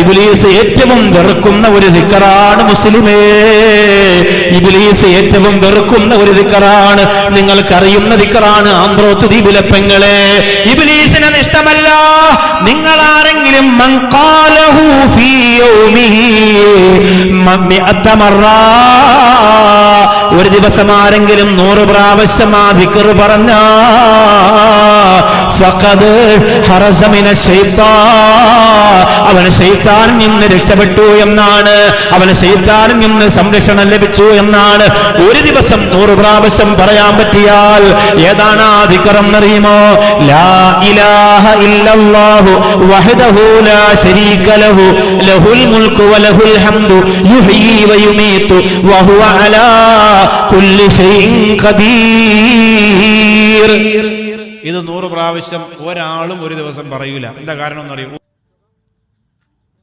ഇബ്ലീസ് ഏറ്റവും വെറുക്കുന്ന ഒരു ദിക്റാണ് മുസ്ലിമേ. ഇബ്ലീസ് ഏറ്റവും വെറുക്കുന്ന ഒരു ദിക്റാണ്, നിങ്ങൾക്കറിയുന്ന ദിക്റാണ് ആന്ത്രോത്ത് ദ്വീപിലെ പെങ്ങളെ. ഇബ്ലീസിന് ഇഷ്ടമല്ല നിങ്ങൾ ആരെങ്കിലും മൻ ഖാലഹു ഫീ യൗമിഹി മിഅത മറ, ഒരു ദിവസം ആരെങ്കിലും 100 പ്രാവശ്യം ആ ദിക്ർ പറഞ്ഞാ ഫഖദ് ഹറസ മിന ശൈത്താൻ, അവന് ശൈത്താനിൽ നിന്ന് രക്ഷപ്പെട്ടു എന്നാണ്, അവന് ശൈത്താനിൽ നിന്ന് സംരക്ഷണം ലഭിച്ചു എന്നാണ്. ഒരു ദിവസം 100 പ്രാവശ്യം പറയാൻ പറ്റിയാൽ ഏതാണ് ആ ദിക്ർ എന്നറിയുമോ? ലാ ഇലാഹ ഇല്ലല്ലാഹു വഹ്ദഹു ലാ ശരീക ലഹു ലഹുൽ മുൽക്കു വലഹുൽ ഹംദു യുഹ്യി വയുമീതു വഹുവ അലാ കുല്ലി ഷൈഇൻ ഖദീർ. ഇത് 100 പ്രാവശ്യം ഒരാളും ഒരു ദിവസം പറയൂല. എന്താ കാരണം എന്നറിയോ?